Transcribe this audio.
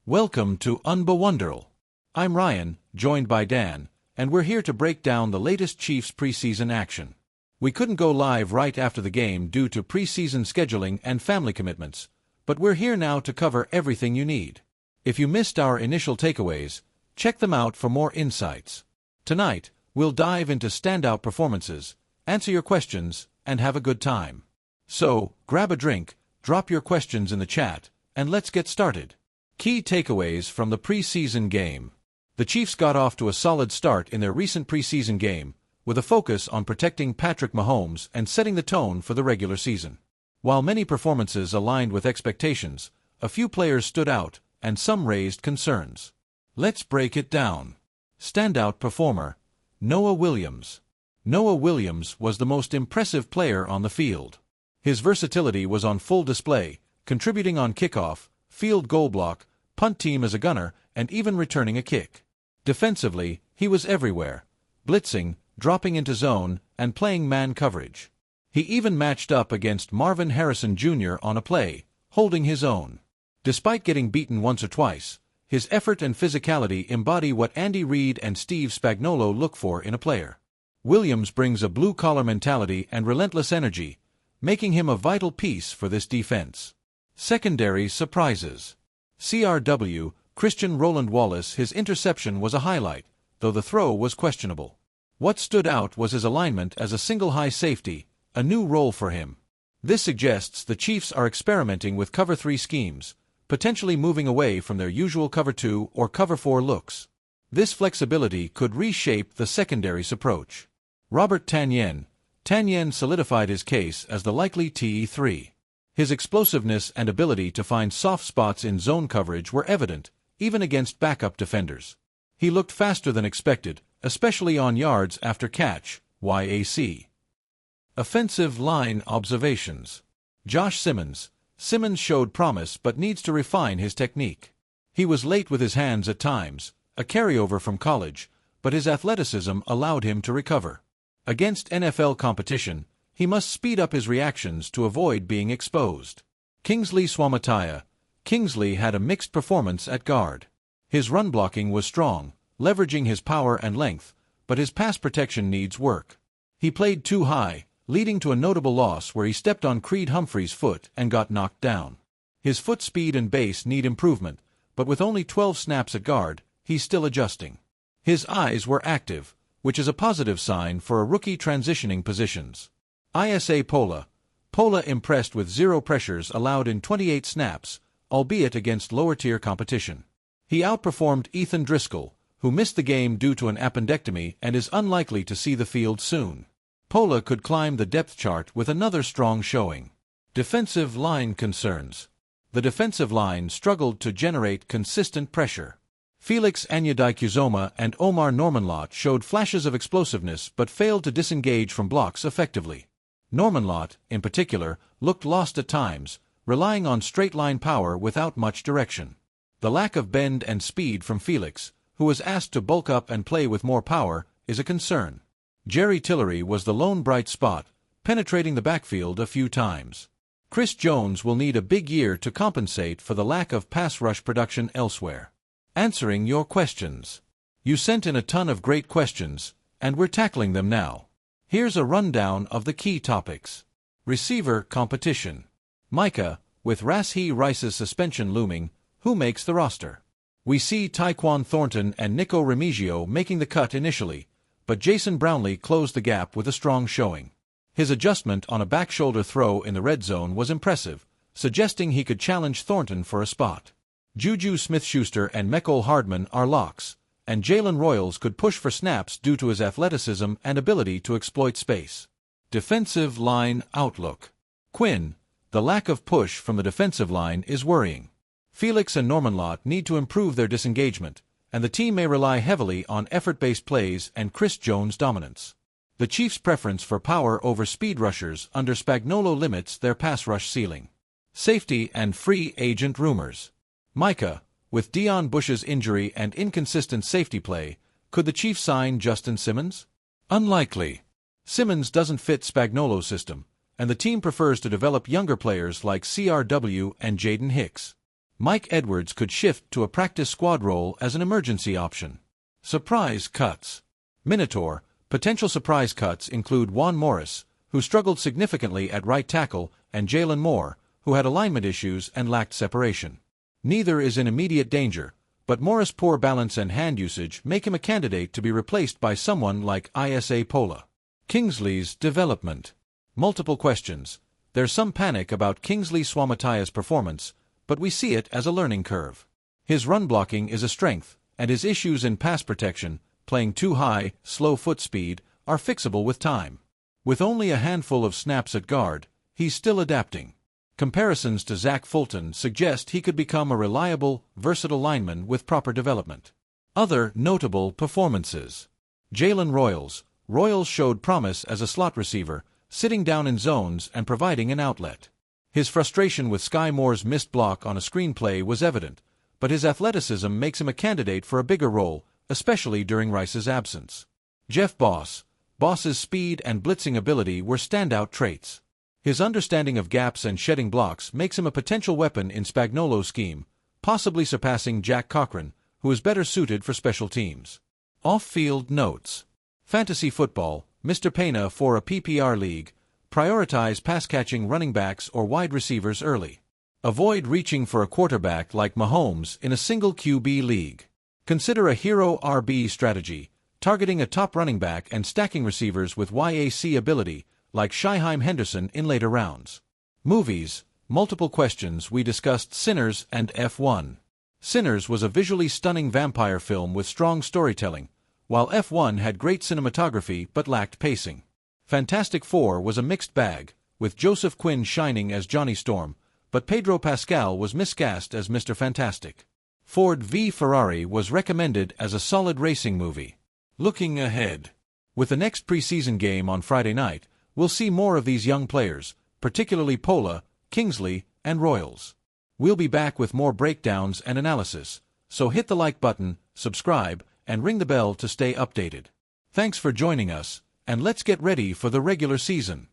Welcome to Unbewonderl. I'm Ryan, joined by Dan, and we're here to break down the latest Chiefs preseason action. We couldn't go live right after the game due to preseason scheduling and family commitments, but we're here now to cover everything you need. If you missed our initial takeaways, check them out for more insights. Tonight, we'll dive into standout performances, answer your questions, and have a good time. So, grab a drink, drop your questions in the chat, and let's get started. Key takeaways from the preseason game. The Chiefs got off to a solid start in their recent preseason game, with a focus on protecting Patrick Mahomes and setting the tone for the regular season. While many performances aligned with expectations, a few players stood out, and some raised concerns. Let's break it down. Standout performer, Noah Williams. Noah Williams was the most impressive player on the field. His versatility was on full display, contributing on kickoff, field goal block, punt team as a gunner, and even returning a kick. Defensively, he was everywhere, blitzing, dropping into zone, and playing man coverage. He even matched up against Marvin Harrison Jr. on a play, holding his own. Despite getting beaten once or twice, his effort and physicality embody what Andy Reid and Steve Spagnuolo look for in a player. Williams brings a blue-collar mentality and relentless energy, making him a vital piece for this defense. Secondary surprises. CRW, Christian Roland Wallace. His interception was a highlight, though the throw was questionable. What stood out was his alignment as a single high safety, a new role for him. This suggests the Chiefs are experimenting with cover 3 schemes, potentially moving away from their usual cover 2 or cover 4 looks. This flexibility could reshape the secondary's approach. Robert Tonyan solidified his case as the likely TE3. His explosiveness and ability to find soft spots in zone coverage were evident, even against backup defenders. He looked faster than expected, especially on yards after catch, YAC. Offensive line observations. Josh Simmons. Simmons showed promise but needs to refine his technique. He was late with his hands at times, a carryover from college, but his athleticism allowed him to recover. Against NFL competition, he must speed up his reactions to avoid being exposed. Kingsley Suamataia. Kingsley had a mixed performance at guard. His run blocking was strong, leveraging his power and length, but his pass protection needs work. He played too high, leading to a notable loss where he stepped on Creed Humphrey's foot and got knocked down. His foot speed and base need improvement, but with only 12 snaps at guard, he's still adjusting. His eyes were active, which is a positive sign for a rookie transitioning positions. Isa Pola impressed with 0 pressures allowed in 28 snaps, albeit against lower-tier competition. He outperformed Ethan Driscoll, who missed the game due to an appendectomy and is unlikely to see the field soon. Pola could climb the depth chart with another strong showing. Defensive line concerns. The defensive line struggled to generate consistent pressure. Felix Anudike-Uzomah and Omar Normanlott showed flashes of explosiveness but failed to disengage from blocks effectively. Normanlott, in particular, looked lost at times, relying on straight-line power without much direction. The lack of bend and speed from Felix, who was asked to bulk up and play with more power, is a concern. Jerry Tillery was the lone bright spot, penetrating the backfield a few times. Chris Jones will need a big year to compensate for the lack of pass rush production elsewhere. Answering your questions. You sent in a ton of great questions, and we're tackling them now. Here's a rundown of the key topics. Receiver competition. Micah, with Rashee Rice's suspension looming, who makes the roster? We see Tyquan Thornton and Nico Remigio making the cut initially, but Jason Brownlee closed the gap with a strong showing. His adjustment on a back shoulder throw in the red zone was impressive, suggesting he could challenge Thornton for a spot. Juju Smith-Schuster and Mecole Hardman are locks, and Jalen Royals could push for snaps due to his athleticism and ability to exploit space. Defensive line outlook. Quinn, the lack of push from the defensive line is worrying. Felix and Normanlott need to improve their disengagement, and the team may rely heavily on effort-based plays and Chris Jones' dominance. The Chiefs' preference for power over speed rushers under Spagnuolo limits their pass rush ceiling. Safety and free agent rumors. Micah, with Deion Bush's injury and inconsistent safety play, could the Chiefs sign Justin Simmons? Unlikely. Simmons doesn't fit Spagnuolo's system, and the team prefers to develop younger players like CRW and Jaden Hicks. Mike Edwards could shift to a practice squad role as an emergency option. Surprise cuts. Minotaur. Potential surprise cuts include Juan Morris, who struggled significantly at right tackle, and Jalen Moore, who had alignment issues and lacked separation. Neither is in immediate danger, but Morris' poor balance and hand usage make him a candidate to be replaced by someone like Isa Pola. Kingsley's development. Multiple questions. There's some panic about Kingsley Swamataya's performance, but we see it as a learning curve. His run blocking is a strength, and his issues in pass protection, playing too high, slow foot speed, are fixable with time. With only a handful of snaps at guard, he's still adapting. Comparisons to Zach Fulton suggest he could become a reliable, versatile lineman with proper development. Other notable performances. Jalen Royals. Royals showed promise as a slot receiver, sitting down in zones and providing an outlet. His frustration with Sky Moore's missed block on a screenplay was evident, but his athleticism makes him a candidate for a bigger role, especially during Rice's absence. Jeff Boss. Boss's speed and blitzing ability were standout traits. His understanding of gaps and shedding blocks makes him a potential weapon in Spagnuolo's scheme, possibly surpassing Jack Cochran, who is better suited for special teams. Off-field notes. Fantasy football. Mr. Pena for a PPR league. Prioritize pass-catching running backs or wide receivers early. Avoid reaching for a quarterback like Mahomes in a single QB league. Consider a hero RB strategy, targeting a top running back and stacking receivers with YAC ability, like Shyheim Henderson in later rounds. Movies. Multiple questions. We discussed Sinners and F1. Sinners was a visually stunning vampire film with strong storytelling, while F1 had great cinematography but lacked pacing. Fantastic Four was a mixed bag, with Joseph Quinn shining as Johnny Storm, but Pedro Pascal was miscast as Mr. Fantastic. Ford v Ferrari was recommended as a solid racing movie. Looking ahead. With the next preseason game on Friday night, we'll see more of these young players, particularly Pola, Kingsley, and Royals. We'll be back with more breakdowns and analysis, so hit the like button, subscribe, and ring the bell to stay updated. Thanks for joining us, and let's get ready for the regular season.